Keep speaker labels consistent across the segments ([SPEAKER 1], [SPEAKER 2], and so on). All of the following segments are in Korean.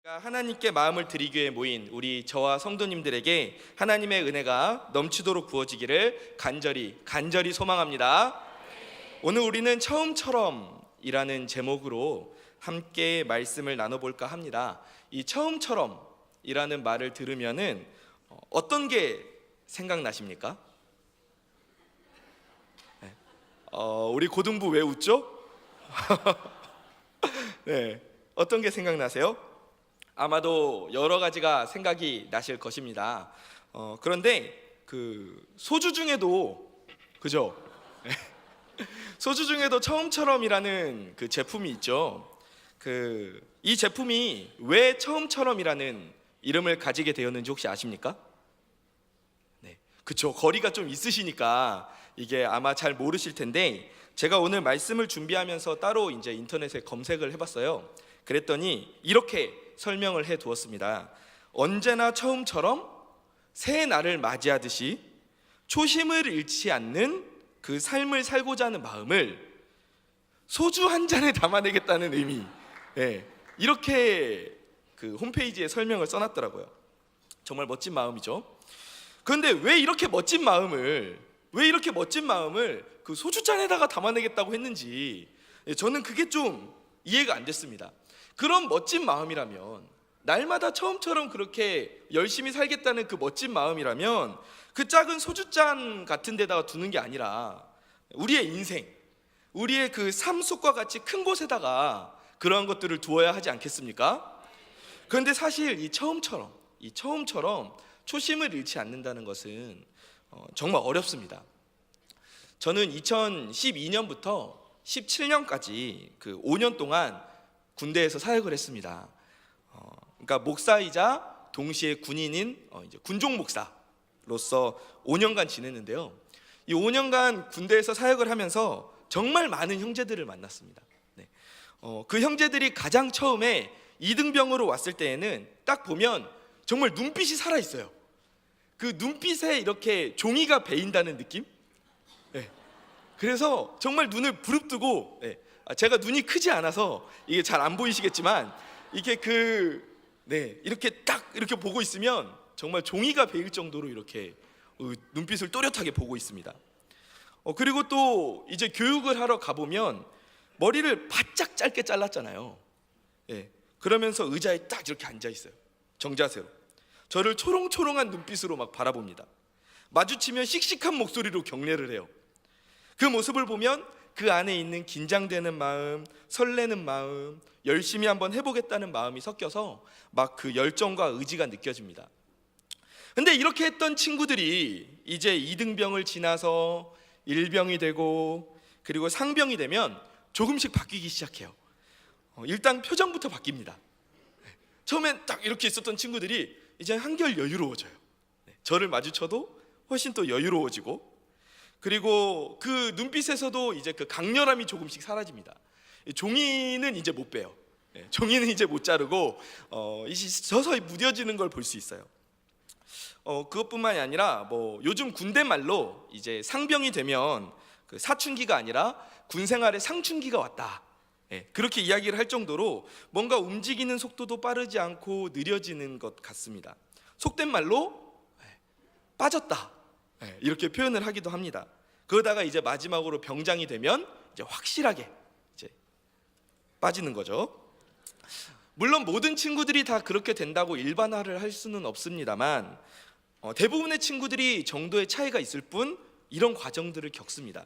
[SPEAKER 1] 하나님께 마음을 드리기 위해 모인 우리 저와 성도님들에게 하나님의 은혜가 넘치도록 부어지기를 간절히 소망합니다. 오늘 우리는 처음처럼이라는 제목으로 함께 말씀을 나눠볼까 합니다. 이 처음처럼이라는 말을 들으면은 어떤 게 생각나십니까? 우리 고등부 왜 웃죠? 네, 어떤 게 생각나세요? 아마도 여러 가지가 생각이 나실 것입니다. 그런데 그 소주 중에도 그죠? 소주 중에도 처음처럼이라는 그 제품이 있죠. 이 제품이 왜 처음처럼이라는 이름을 가지게 되었는지 혹시 아십니까? 네, 그렇죠. 거리가 좀 있으시니까 이게 아마 잘 모르실 텐데 제가 오늘 말씀을 준비하면서 따로 이제 인터넷에 검색을 해봤어요. 그랬더니 이렇게 설명을 해 두었습니다. 언제나 처음처럼 새 날을 맞이하듯이 초심을 잃지 않는 그 삶을 살고자 하는 마음을 소주 한 잔에 담아내겠다는 의미. 네, 이렇게 그 홈페이지에 설명을 써놨더라고요. 정말 멋진 마음이죠. 그런데 왜 이렇게 멋진 마음을 그 소주잔에다가 담아내겠다고 했는지 저는 그게 좀 이해가 안 됐습니다. 그런 멋진 마음이라면, 날마다 처음처럼 그렇게 열심히 살겠다는 그 멋진 마음이라면 그 작은 소주잔 같은 데다가 두는 게 아니라 우리의 인생, 우리의 그 삶 속과 같이 큰 곳에다가 그러한 것들을 두어야 하지 않겠습니까? 그런데 사실 이 처음처럼 초심을 잃지 않는다는 것은 정말 어렵습니다. 저는 2012년부터 17년까지 그 5년 동안 군대에서 사역을 했습니다. 그러니까 목사이자 동시에 군인인 이제 군종 목사로서 5년간 지냈는데요. 이 5년간 군대에서 사역을 하면서 정말 많은 형제들을 만났습니다. 네. 그 형제들이 가장 처음에 이등병으로 왔을 때에는 딱 보면 정말 눈빛이 살아 있어요. 그 눈빛에 이렇게 종이가 배인다는 느낌? 네. 그래서 정말 눈을 부릅뜨고, 네. 제가 눈이 크지 않아서 이게 잘 안 보이시겠지만 이게 이렇게 딱 이렇게 보고 있으면 정말 종이가 베일 정도로 이렇게 눈빛을 또렷하게 보고 있습니다. 그리고 또 이제 교육을 하러 가보면 머리를 바짝 짧게 잘랐잖아요. 예, 그러면서 의자에 딱 이렇게 앉아 있어요. 정자세로 저를 초롱초롱한 눈빛으로 막 바라봅니다. 마주치면 씩씩한 목소리로 격려를 해요. 그 모습을 보면 그 안에 있는 긴장되는 마음, 설레는 마음, 열심히 한번 해보겠다는 마음이 섞여서 막 그 열정과 의지가 느껴집니다. 근데 이렇게 했던 친구들이 이제 2등병을 지나서 1병이 되고 그리고 상병이 되면 조금씩 바뀌기 시작해요. 일단 표정부터 바뀝니다. 처음엔 딱 이렇게 있었던 친구들이 이제 한결 여유로워져요. 저를 마주쳐도 훨씬 또 여유로워지고, 그리고 그 눈빛에서도 이제 그 강렬함이 조금씩 사라집니다. 종이는 이제 못 빼요. 종이는 이제 못 자르고 서서히 무뎌지는 걸 볼 수 있어요. 그것뿐만이 아니라 뭐 요즘 군대 말로 이제 상병이 되면 그 사춘기가 아니라 군 생활에 상춘기가 왔다. 그렇게 이야기를 할 정도로 뭔가 움직이는 속도도 빠르지 않고 느려지는 것 같습니다. 속된 말로 빠졌다. 이렇게 표현을 하기도 합니다. 그러다가 이제 마지막으로 병장이 되면 이제 확실하게 이제 빠지는 거죠. 물론 모든 친구들이 다 그렇게 된다고 일반화를 할 수는 없습니다만 대부분의 친구들이 정도의 차이가 있을 뿐 이런 과정들을 겪습니다.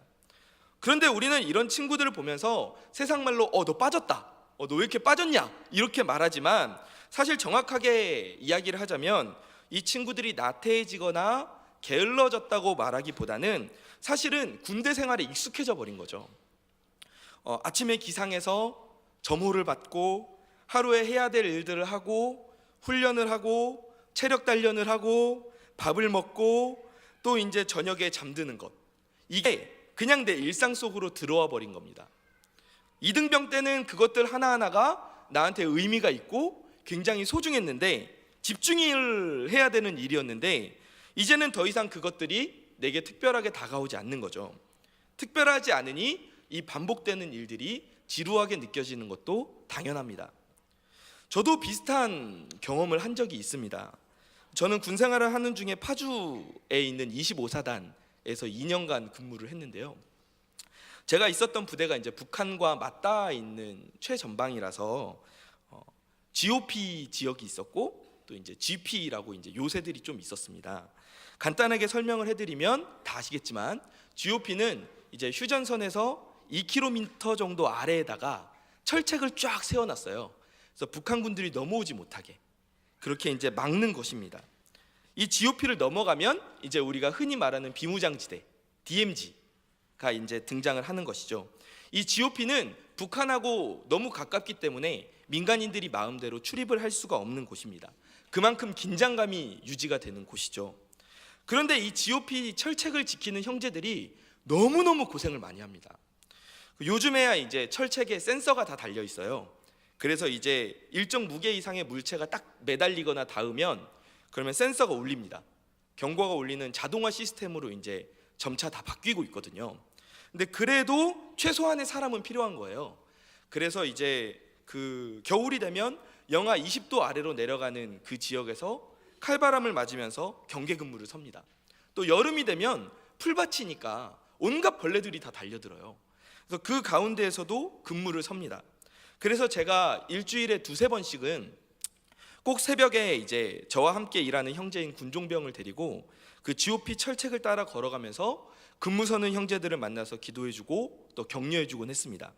[SPEAKER 1] 그런데 우리는 이런 친구들을 보면서 세상 말로 너 빠졌다, 너 왜 이렇게 빠졌냐 이렇게 말하지만 사실 정확하게 이야기를 하자면 이 친구들이 나태해지거나 게을러졌다고 말하기보다는 사실은 군대 생활에 익숙해져 버린 거죠. 아침에 기상해서 점호를 받고 하루에 해야 될 일들을 하고 훈련을 하고 체력 단련을 하고 밥을 먹고 또 이제 저녁에 잠드는 것, 이게 그냥 내 일상 속으로 들어와 버린 겁니다. 2등병 때는 그것들 하나하나가 나한테 의미가 있고 굉장히 소중했는데 집중을 해야 되는 일이었는데 이제는 더 이상 그것들이 내게 특별하게 다가오지 않는 거죠. 특별하지 않으니 이 반복되는 일들이 지루하게 느껴지는 것도 당연합니다. 저도 비슷한 경험을 한 적이 있습니다. 저는 군 생활을 하는 중에 파주에 있는 25사단에서 2년간 근무를 했는데요. 제가 있었던 부대가 이제 북한과 맞닿아 있는 최전방이라서 GOP 지역이 있었고 또 이제 GP라고 이제 요새들이 좀 있었습니다. 간단하게 설명을 해드리면 다 아시겠지만 GOP는 이제 휴전선에서 2km 정도 아래에다가 철책을 쫙 세워놨어요. 그래서 북한군들이 넘어오지 못하게 그렇게 이제 막는 것입니다. 이 GOP를 넘어가면 이제 우리가 흔히 말하는 비무장지대 DMZ가 이제 등장을 하는 것이죠. 이 GOP는 북한하고 너무 가깝기 때문에 민간인들이 마음대로 출입을 할 수가 없는 곳입니다. 그만큼 긴장감이 유지가 되는 곳이죠. 그런데 이 GOP 철책을 지키는 형제들이 너무너무 고생을 많이 합니다. 요즘에야 이제 철책에 센서가 다 달려 있어요. 그래서 이제 일정 무게 이상의 물체가 딱 매달리거나 닿으면 그러면 센서가 울립니다. 경고가 울리는 자동화 시스템으로 이제 점차 다 바뀌고 있거든요. 근데 그래도 최소한의 사람은 필요한 거예요. 그래서 이제 그 겨울이 되면 영하 20도 아래로 내려가는 그 지역에서 칼바람을 맞으면서 경계 근무를 섭니다. 또 여름이 되면 풀밭이니까 온갖 벌레들이 다 달려들어요. 그래서 그 가운데에서도 근무를 섭니다. 그래서 제가 일주일에 두세 번씩은 꼭 새벽에 이제 저와 함께 일하는 형제인 군종병을 데리고 그 GOP 철책을 따라 걸어가면서 근무 서는 형제들을 만나서 기도해주고 또 격려해주곤 했습니다.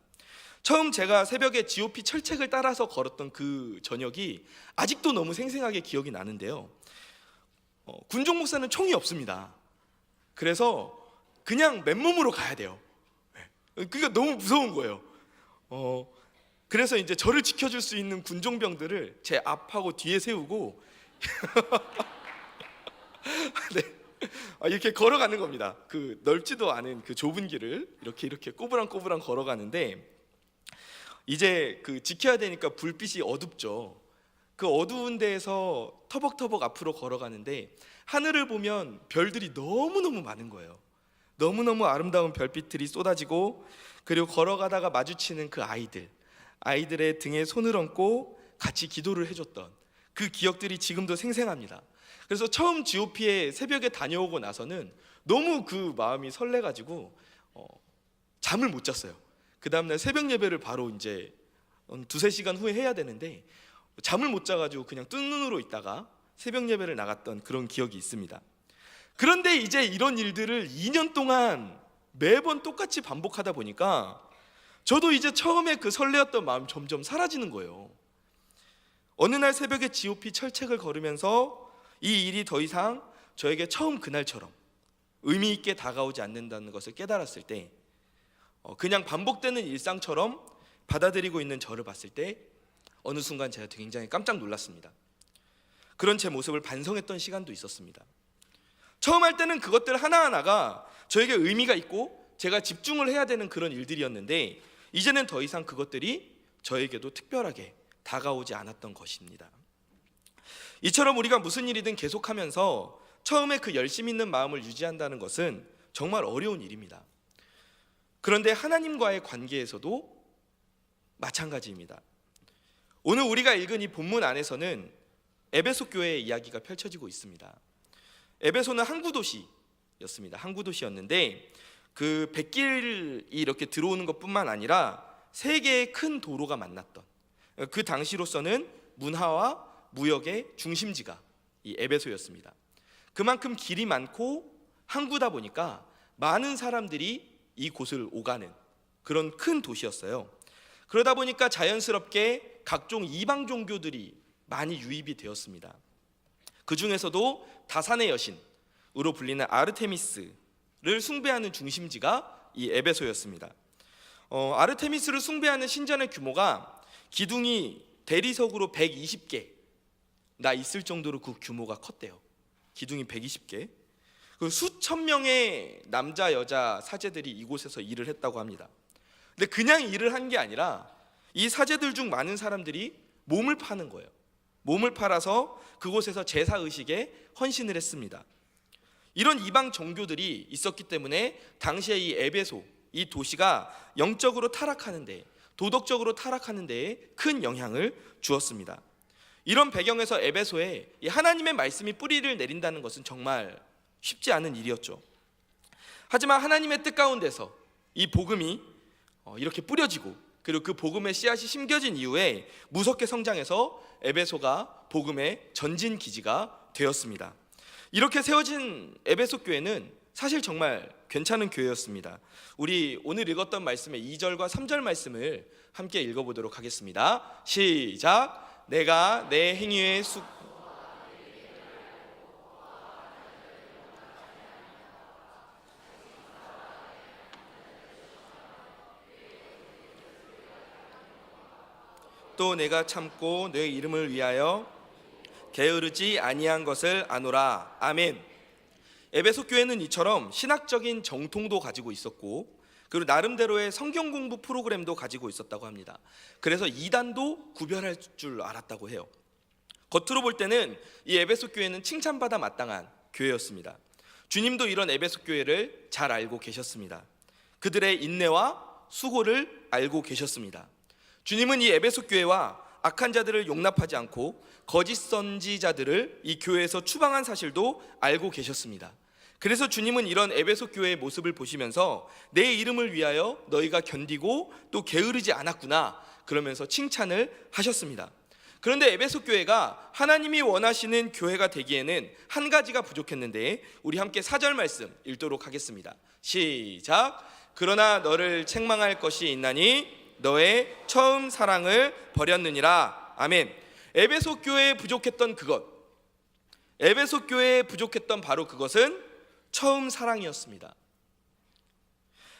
[SPEAKER 1] 처음 제가 새벽에 GOP 철책을 따라서 걸었던 그 저녁이 아직도 너무 생생하게 기억이 나는데요. 군종 목사는 총이 없습니다. 그래서 그냥 맨몸으로 가야 돼요. 그러니까 너무 무서운 거예요. 그래서 이제 저를 지켜줄 수 있는 군종병들을 제 앞하고 뒤에 세우고 네, 이렇게 걸어가는 겁니다. 그 넓지도 않은 그 좁은 길을 이렇게 꼬부랑꼬부랑 걸어가는데 이제 그 지켜야 되니까 불빛이 어둡죠. 그 어두운 데에서 터벅터벅 앞으로 걸어가는데 하늘을 보면 별들이 너무너무 많은 거예요. 너무너무 아름다운 별빛들이 쏟아지고 그리고 걸어가다가 마주치는 그 아이들의 등에 손을 얹고 같이 기도를 해줬던 그 기억들이 지금도 생생합니다. 그래서 처음 GOP에 새벽에 다녀오고 나서는 너무 그 마음이 설레가지고 잠을 못 잤어요. 그 다음날 새벽 예배를 바로 이제 두세 시간 후에 해야 되는데 잠을 못 자가지고 그냥 뜬 눈으로 있다가 새벽 예배를 나갔던 그런 기억이 있습니다. 그런데 이제 이런 일들을 2년 동안 매번 똑같이 반복하다 보니까 저도 이제 처음에 그 설레었던 마음 점점 사라지는 거예요. 어느 날 새벽에 GOP 철책을 걸으면서 이 일이 더 이상 저에게 처음 그날처럼 의미 있게 다가오지 않는다는 것을 깨달았을 때 그냥 반복되는 일상처럼 받아들이고 있는 저를 봤을 때 어느 순간 제가 굉장히 깜짝 놀랐습니다. 그런 제 모습을 반성했던 시간도 있었습니다. 처음 할 때는 그것들 하나하나가 저에게 의미가 있고 제가 집중을 해야 되는 그런 일들이었는데 이제는 더 이상 그것들이 저에게도 특별하게 다가오지 않았던 것입니다. 이처럼 우리가 무슨 일이든 계속하면서 처음에 그 열심 있는 마음을 유지한다는 것은 정말 어려운 일입니다. 그런데 하나님과의 관계에서도 마찬가지입니다. 오늘 우리가 읽은 이 본문 안에서는 에베소 교회의 이야기가 펼쳐지고 있습니다. 에베소는 항구 도시였습니다. 항구 도시였는데 그 백길이 이렇게 들어오는 것뿐만 아니라 세 개의 큰 도로가 만났던 그 당시로서는 문화와 무역의 중심지가 이 에베소였습니다. 그만큼 길이 많고 항구다 보니까 많은 사람들이 이곳을 오가는 그런 큰 도시였어요. 그러다 보니까 자연스럽게 각종 이방 종교들이 많이 유입이 되었습니다. 그 중에서도 다산의 여신으로 불리는 아르테미스를 숭배하는 중심지가 이 에베소였습니다. 아르테미스를 숭배하는 신전의 규모가 기둥이 대리석으로 120개나 있을 정도로 그 규모가 컸대요. 기둥이 120개. 그 수천 명의 남자 여자 사제들이 이곳에서 일을 했다고 합니다. 근데 그냥 일을 한 게 아니라 이 사제들 중 많은 사람들이 몸을 파는 거예요. 몸을 팔아서 그곳에서 제사의식에 헌신을 했습니다. 이런 이방 종교들이 있었기 때문에 당시에 이 에베소, 이 도시가 영적으로 타락하는데 도덕적으로 타락하는 데에 큰 영향을 주었습니다. 이런 배경에서 에베소에 이 하나님의 말씀이 뿌리를 내린다는 것은 정말 쉽지 않은 일이었죠. 하지만 하나님의 뜻 가운데서 이 복음이 이렇게 뿌려지고, 그리고 그 복음의 씨앗이 심겨진 이후에 무섭게 성장해서 에베소가 복음의 전진 기지가 되었습니다. 이렇게 세워진 에베소 교회는 사실 정말 괜찮은 교회였습니다. 우리 오늘 읽었던 말씀의 2절과 3절 말씀을 함께 읽어보도록 하겠습니다. 시작. 내가 내 행위의 또 내가 참고 내 이름을 위하여 게으르지 아니한 것을 아노라. 아멘. 에베소 교회는 이처럼 신학적인 정통도 가지고 있었고, 그리고 나름대로의 성경 공부 프로그램도 가지고 있었다고 합니다. 그래서 이단도 구별할 줄 알았다고 해요. 겉으로 볼 때는 이 에베소 교회는 칭찬받아 마땅한 교회였습니다. 주님도 이런 에베소 교회를 잘 알고 계셨습니다. 그들의 인내와 수고를 알고 계셨습니다. 주님은 이 에베소 교회와 악한 자들을 용납하지 않고 거짓 선지자들을 이 교회에서 추방한 사실도 알고 계셨습니다. 그래서 주님은 이런 에베소 교회의 모습을 보시면서 내 이름을 위하여 너희가 견디고 또 게으르지 않았구나, 그러면서 칭찬을 하셨습니다. 그런데 에베소 교회가 하나님이 원하시는 교회가 되기에는 한 가지가 부족했는데, 우리 함께 4절 말씀 읽도록 하겠습니다. 시작. 그러나 너를 책망할 것이 있나니 너의 처음 사랑을 버렸느니라. 아멘. 에베소 교회에 부족했던 그것, 에베소 교회에 부족했던 바로 그것은 처음 사랑이었습니다.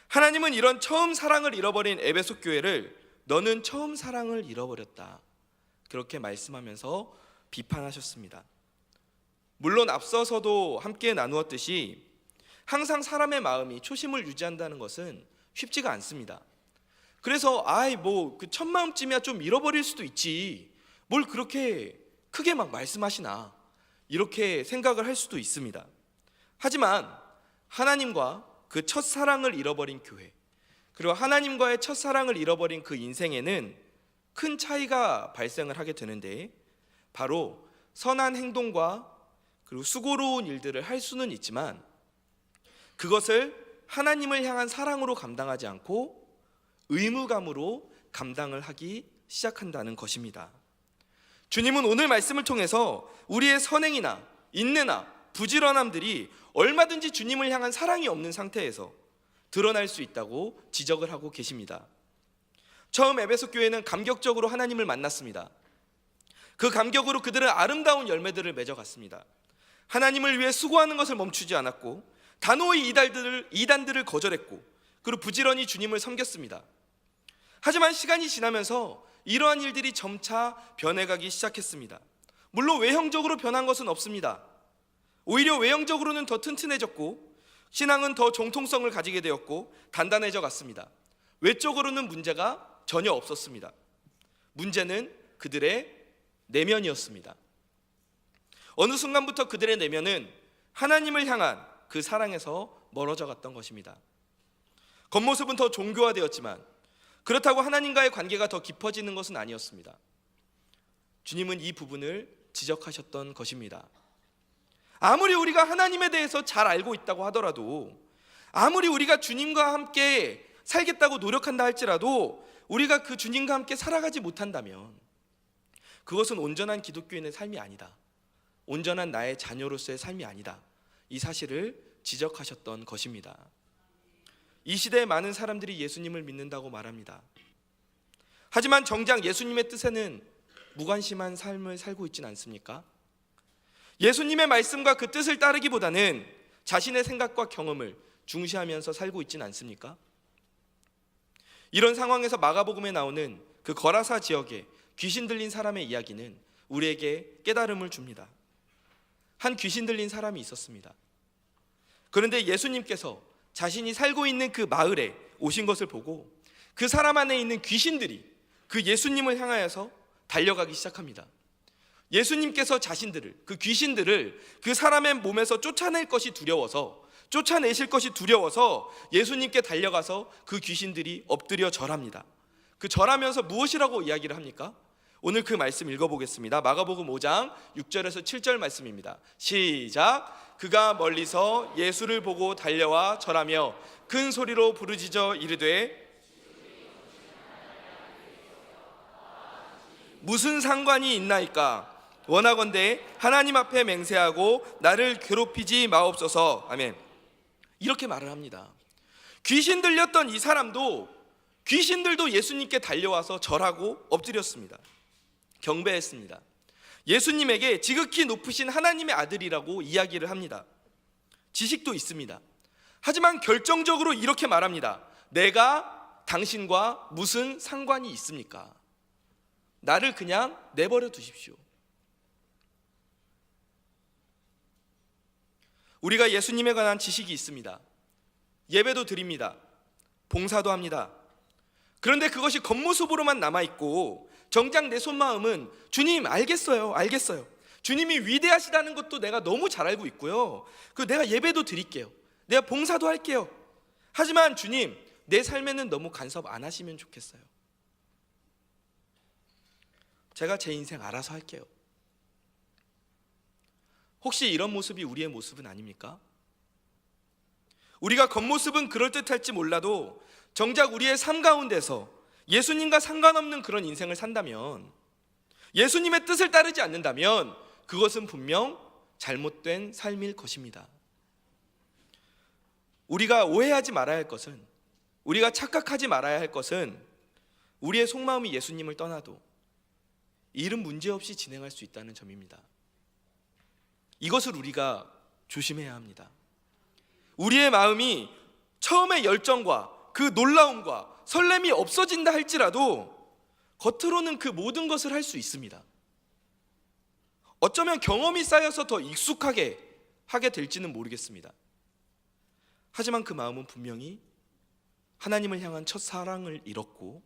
[SPEAKER 1] 하나님은 이런 처음 사랑을 잃어버린 에베소 교회를 너는 처음 사랑을 잃어버렸다, 그렇게 말씀하면서 비판하셨습니다. 물론 앞서서도 함께 나누었듯이 항상 사람의 마음이 초심을 유지한다는 것은 쉽지가 않습니다. 그래서 그 첫 마음쯤이야 좀 잃어버릴 수도 있지, 뭘 그렇게 크게 막 말씀하시나, 이렇게 생각을 할 수도 있습니다. 하지만 하나님과 그 첫사랑을 잃어버린 교회, 그리고 하나님과의 첫사랑을 잃어버린 그 인생에는 큰 차이가 발생을 하게 되는데, 바로 선한 행동과 그리고 수고로운 일들을 할 수는 있지만 그것을 하나님을 향한 사랑으로 감당하지 않고 의무감으로 감당을 하기 시작한다는 것입니다. 주님은 오늘 말씀을 통해서 우리의 선행이나 인내나 부지런함들이 얼마든지 주님을 향한 사랑이 없는 상태에서 드러날 수 있다고 지적을 하고 계십니다. 처음 에베소 교회는 감격적으로 하나님을 만났습니다. 그 감격으로 그들은 아름다운 열매들을 맺어갔습니다. 하나님을 위해 수고하는 것을 멈추지 않았고 단호히 이단들을 거절했고, 그리고 부지런히 주님을 섬겼습니다. 하지만 시간이 지나면서 이러한 일들이 점차 변해가기 시작했습니다. 물론 외형적으로 변한 것은 없습니다. 오히려 외형적으로는 더 튼튼해졌고 신앙은 더 정통성을 가지게 되었고 단단해져 갔습니다. 외적으로는 문제가 전혀 없었습니다. 문제는 그들의 내면이었습니다. 어느 순간부터 그들의 내면은 하나님을 향한 그 사랑에서 멀어져 갔던 것입니다. 겉모습은 더 종교화되었지만 그렇다고 하나님과의 관계가 더 깊어지는 것은 아니었습니다. 주님은 이 부분을 지적하셨던 것입니다. 아무리 우리가 하나님에 대해서 잘 알고 있다고 하더라도, 아무리 우리가 주님과 함께 살겠다고 노력한다 할지라도 우리가 그 주님과 함께 살아가지 못한다면 그것은 온전한 기독교인의 삶이 아니다, 온전한 나의 자녀로서의 삶이 아니다, 이 사실을 지적하셨던 것입니다. 이 시대에 많은 사람들이 예수님을 믿는다고 말합니다. 하지만 정작 예수님의 뜻에는 무관심한 삶을 살고 있지는 않습니까? 예수님의 말씀과 그 뜻을 따르기보다는 자신의 생각과 경험을 중시하면서 살고 있지는 않습니까? 이런 상황에서 마가복음에 나오는 그 거라사 지역에 귀신 들린 사람의 이야기는 우리에게 깨달음을 줍니다. 한 귀신 들린 사람이 있었습니다. 그런데 예수님께서 자신이 살고 있는 그 마을에 오신 것을 보고 그 사람 안에 있는 귀신들이 그 예수님을 향하여서 달려가기 시작합니다. 예수님께서 자신들을, 그 귀신들을 그 사람의 몸에서 쫓아내실 것이 두려워서 예수님께 달려가서 그 귀신들이 엎드려 절합니다. 그 절하면서 무엇이라고 이야기를 합니까? 오늘 그 말씀 읽어보겠습니다. 마가복음 5장 6절에서 7절 말씀입니다. 시작. 그가 멀리서 예수를 보고 달려와 절하며 큰 소리로 부르짖어 이르되 무슨 상관이 있나이까? 원하건대 하나님 앞에 맹세하고 나를 괴롭히지 마옵소서. 아멘. 이렇게 말을 합니다. 귀신 들렸던 이 사람도, 귀신들도 예수님께 달려와서 절하고 엎드렸습니다. 경배했습니다. 예수님에게 지극히 높으신 하나님의 아들이라고 이야기를 합니다. 지식도 있습니다. 하지만 결정적으로 이렇게 말합니다. 내가 당신과 무슨 상관이 있습니까? 나를 그냥 내버려 두십시오. 우리가 예수님에 관한 지식이 있습니다. 예배도 드립니다. 봉사도 합니다. 그런데 그것이 겉모습으로만 남아있고 정작 내 속마음은 주님 알겠어요. 주님이 위대하시다는 것도 내가 너무 잘 알고 있고요. 내가 예배도 드릴게요. 내가 봉사도 할게요. 하지만 주님, 내 삶에는 너무 간섭 안 하시면 좋겠어요. 제가 제 인생 알아서 할게요. 혹시 이런 모습이 우리의 모습은 아닙니까? 우리가 겉모습은 그럴듯할지 몰라도 정작 우리의 삶 가운데서 예수님과 상관없는 그런 인생을 산다면, 예수님의 뜻을 따르지 않는다면 그것은 분명 잘못된 삶일 것입니다. 우리가 오해하지 말아야 할 것은, 우리가 착각하지 말아야 할 것은 우리의 속마음이 예수님을 떠나도 일은 문제없이 진행할 수 있다는 점입니다. 이것을 우리가 조심해야 합니다. 우리의 마음이 처음의 열정과 그 놀라움과 설렘이 없어진다 할지라도 겉으로는 그 모든 것을 할 수 있습니다. 어쩌면 경험이 쌓여서 더 익숙하게 하게 될지는 모르겠습니다. 하지만 그 마음은 분명히 하나님을 향한 첫 사랑을 잃었고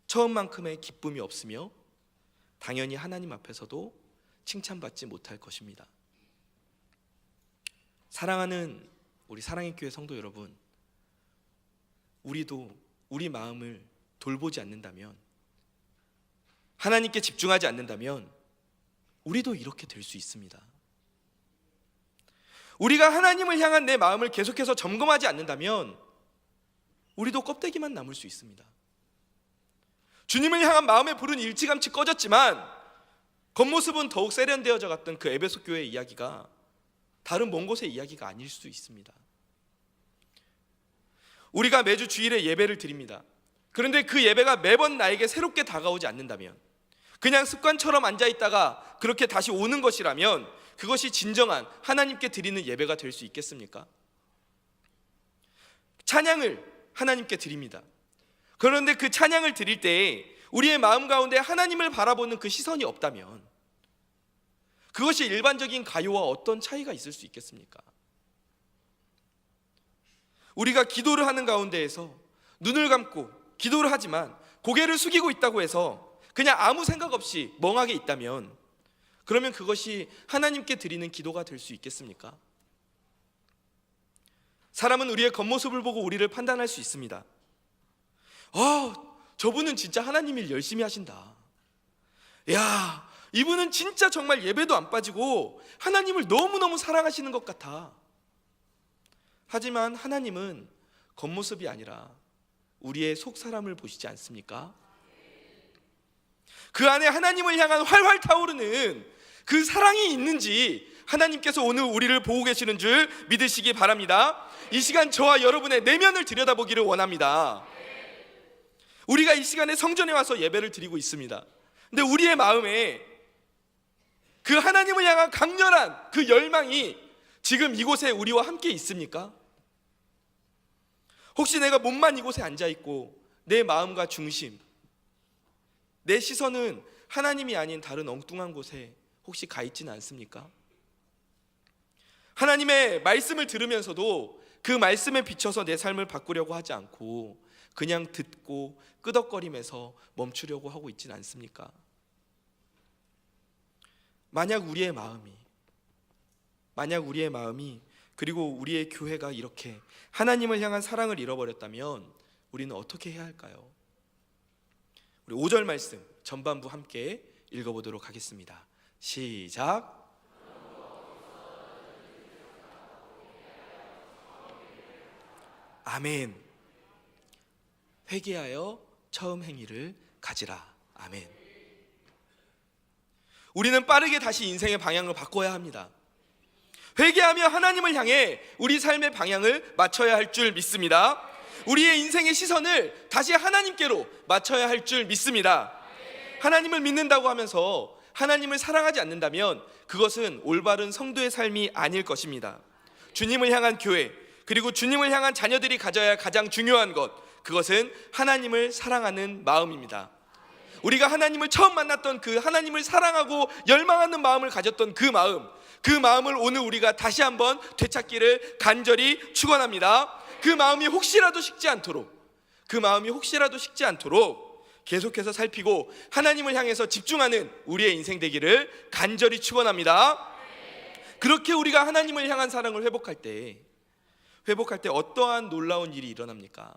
[SPEAKER 1] 처음만큼의 기쁨이 없으며 당연히 하나님 앞에서도 칭찬받지 못할 것입니다. 사랑하는 우리 사랑의 교회 성도 여러분, 우리도 우리 마음을 돌보지 않는다면, 하나님께 집중하지 않는다면 우리도 이렇게 될 수 있습니다. 우리가 하나님을 향한 내 마음을 계속해서 점검하지 않는다면 우리도 껍데기만 남을 수 있습니다. 주님을 향한 마음의 불은 일찌감치 꺼졌지만 겉모습은 더욱 세련되어져 갔던 그 에베소 교회의 이야기가 다른 먼 곳의 이야기가 아닐 수 있습니다. 우리가 매주 주일에 예배를 드립니다. 그런데 그 예배가 매번 나에게 새롭게 다가오지 않는다면, 그냥 습관처럼 앉아있다가 그렇게 다시 오는 것이라면 그것이 진정한 하나님께 드리는 예배가 될 수 있겠습니까? 찬양을 하나님께 드립니다. 그런데 그 찬양을 드릴 때 우리의 마음 가운데 하나님을 바라보는 그 시선이 없다면 그것이 일반적인 가요와 어떤 차이가 있을 수 있겠습니까? 우리가 기도를 하는 가운데에서 눈을 감고 기도를 하지만 고개를 숙이고 있다고 해서 그냥 아무 생각 없이 멍하게 있다면 그러면 그것이 하나님께 드리는 기도가 될 수 있겠습니까? 사람은 우리의 겉모습을 보고 우리를 판단할 수 있습니다. 저분은 진짜 하나님 일 열심히 하신다. 야, 이분은 진짜 정말 예배도 안 빠지고 하나님을 너무너무 사랑하시는 것 같아. 하지만 하나님은 겉모습이 아니라 우리의 속 사람을 보시지 않습니까? 그 안에 하나님을 향한 활활 타오르는 그 사랑이 있는지 하나님께서 오늘 우리를 보고 계시는 줄 믿으시기 바랍니다. 이 시간 저와 여러분의 내면을 들여다보기를 원합니다. 우리가 이 시간에 성전에 와서 예배를 드리고 있습니다. 근데 우리의 마음에 그 하나님을 향한 강렬한 그 열망이 지금 이곳에 우리와 함께 있습니까? 혹시 내가 몸만 이곳에 앉아있고 내 마음과 중심, 내 시선은 하나님이 아닌 다른 엉뚱한 곳에 혹시 가 있지는 않습니까? 하나님의 말씀을 들으면서도 그 말씀에 비춰서 내 삶을 바꾸려고 하지 않고 그냥 듣고 끄덕거리면서 멈추려고 하고 있지는 않습니까? 만약 우리의 마음이 그리고 우리의 교회가 이렇게 하나님을 향한 사랑을 잃어버렸다면 우리는 어떻게 해야 할까요? 우리 5절 말씀 전반부 함께 읽어보도록 하겠습니다. 시작. 아멘. 회개하여 처음 행위를 가지라. 아멘. 우리는 빠르게 다시 인생의 방향을 바꿔야 합니다. 회개하며 하나님을 향해 우리 삶의 방향을 맞춰야 할 줄 믿습니다. 우리의 인생의 시선을 다시 하나님께로 맞춰야 할 줄 믿습니다. 하나님을 믿는다고 하면서 하나님을 사랑하지 않는다면 그것은 올바른 성도의 삶이 아닐 것입니다. 주님을 향한 교회, 그리고 주님을 향한 자녀들이 가져야 할 가장 중요한 것, 그것은 하나님을 사랑하는 마음입니다. 우리가 하나님을 처음 만났던 그 하나님을 사랑하고 열망하는 마음을 가졌던 그 마음을 오늘 우리가 다시 한번 되찾기를 간절히 축원합니다. 그 마음이 혹시라도 식지 않도록 계속해서 살피고 하나님을 향해서 집중하는 우리의 인생 되기를 간절히 축원합니다. 그렇게 우리가 하나님을 향한 사랑을 회복할 때 어떠한 놀라운 일이 일어납니까?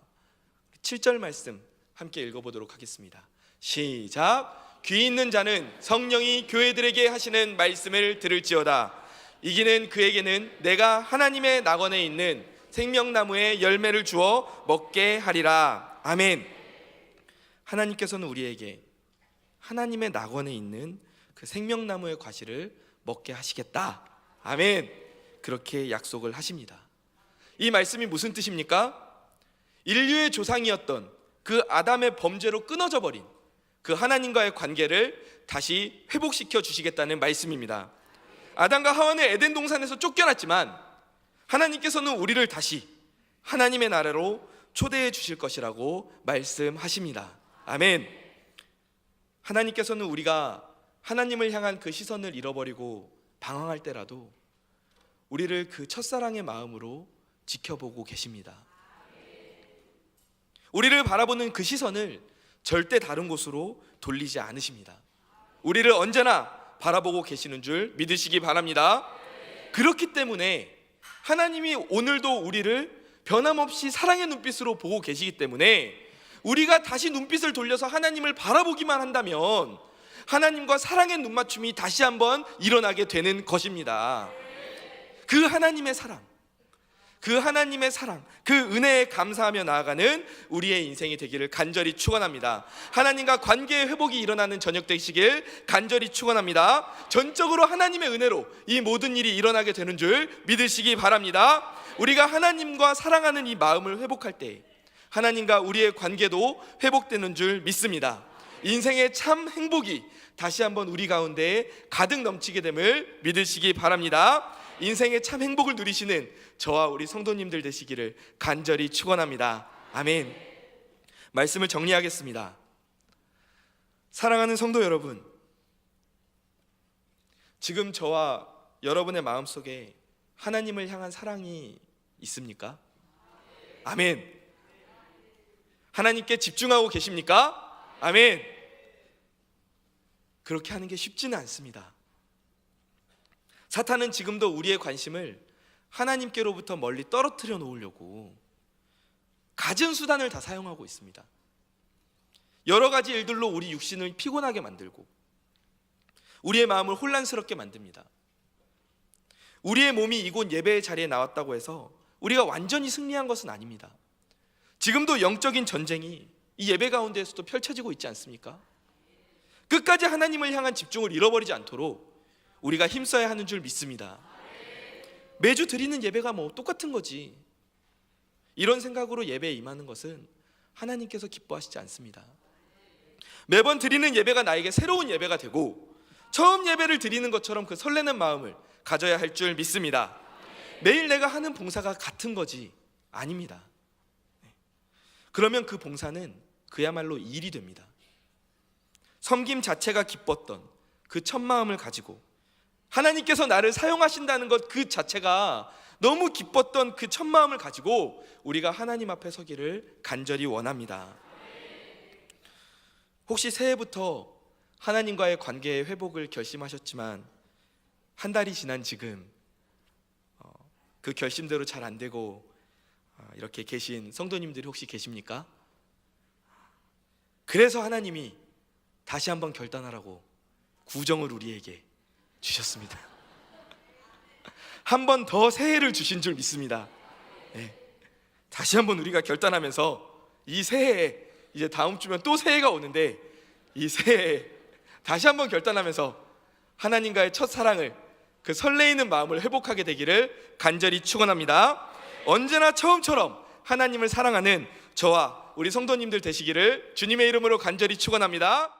[SPEAKER 1] 7절 말씀 함께 읽어보도록 하겠습니다. 시작. 귀 있는 자는 성령이 교회들에게 하시는 말씀을 들을지어다. 이기는 그에게는 내가 하나님의 낙원에 있는 생명나무의 열매를 주어 먹게 하리라. 아멘. 하나님께서는 우리에게 하나님의 낙원에 있는 그 생명나무의 과실을 먹게 하시겠다. 아멘. 그렇게 약속을 하십니다. 이 말씀이 무슨 뜻입니까? 인류의 조상이었던 그 아담의 범죄로 끊어져 버린 그 하나님과의 관계를 다시 회복시켜 주시겠다는 말씀입니다. 아담과 하와는 에덴 동산에서 쫓겨났지만 하나님께서는 우리를 다시 하나님의 나라로 초대해 주실 것이라고 말씀하십니다. 아멘. 하나님께서는 우리가 하나님을 향한 그 시선을 잃어버리고 방황할 때라도 우리를 그 첫사랑의 마음으로 지켜보고 계십니다. 우리를 바라보는 그 시선을 절대 다른 곳으로 돌리지 않으십니다. 우리를 언제나 바라보고 계시는 줄 믿으시기 바랍니다. 그렇기 때문에 하나님이 오늘도 우리를 변함없이 사랑의 눈빛으로 보고 계시기 때문에 우리가 다시 눈빛을 돌려서 하나님을 바라보기만 한다면 하나님과 사랑의 눈맞춤이 다시 한번 일어나게 되는 것입니다. 그 하나님의 사랑, 그 은혜에 감사하며 나아가는 우리의 인생이 되기를 간절히 축원합니다. 하나님과 관계의 회복이 일어나는 저녁 되시길 간절히 축원합니다. 전적으로 하나님의 은혜로 이 모든 일이 일어나게 되는 줄 믿으시기 바랍니다. 우리가 하나님과 사랑하는 이 마음을 회복할 때 하나님과 우리의 관계도 회복되는 줄 믿습니다. 인생의 참 행복이 다시 한번 우리 가운데 가득 넘치게 됨을 믿으시기 바랍니다. 인생의 참 행복을 누리시는 저와 우리 성도님들 되시기를 간절히 축원합니다. 아멘. 말씀을 정리하겠습니다. 사랑하는 성도 여러분, 지금 저와 여러분의 마음속에 하나님을 향한 사랑이 있습니까? 아멘. 하나님께 집중하고 계십니까? 아멘. 그렇게 하는 게 쉽지는 않습니다. 사탄은 지금도 우리의 관심을 하나님께로부터 멀리 떨어뜨려 놓으려고 갖은 수단을 다 사용하고 있습니다. 여러 가지 일들로 우리 육신을 피곤하게 만들고 우리의 마음을 혼란스럽게 만듭니다. 우리의 몸이 이곳 예배의 자리에 나왔다고 해서 우리가 완전히 승리한 것은 아닙니다. 지금도 영적인 전쟁이 이 예배 가운데에서도 펼쳐지고 있지 않습니까? 끝까지 하나님을 향한 집중을 잃어버리지 않도록 우리가 힘써야 하는 줄 믿습니다. 매주 드리는 예배가 뭐 똑같은 거지, 이런 생각으로 예배에 임하는 것은 하나님께서 기뻐하시지 않습니다. 매번 드리는 예배가 나에게 새로운 예배가 되고 처음 예배를 드리는 것처럼 그 설레는 마음을 가져야 할 줄 믿습니다. 매일 내가 하는 봉사가 같은 거지 아닙니다. 그러면 그 봉사는 그야말로 일이 됩니다. 섬김 자체가 기뻤던 그 첫 마음을 가지고 하나님께서 나를 사용하신다는 것 그 자체가 너무 기뻤던 그 첫 마음을 가지고 우리가 하나님 앞에 서기를 간절히 원합니다. 혹시 새해부터 하나님과의 관계의 회복을 결심하셨지만 한 달이 지난 지금 그 결심대로 잘 안 되고 이렇게 계신 성도님들이 혹시 계십니까? 그래서 하나님이 다시 한번 결단하라고 구정을 우리에게 주셨습니다. 한 번 더 새해를 주신 줄 믿습니다. 네. 다시 한번 우리가 결단하면서 이 새해에, 이제 다음 주면 또 새해가 오는데 이 새해에 다시 한번 결단하면서 하나님과의 첫 사랑을, 그 설레이는 마음을 회복하게 되기를 간절히 축원합니다. 언제나 처음처럼 하나님을 사랑하는 저와 우리 성도님들 되시기를 주님의 이름으로 간절히 축원합니다.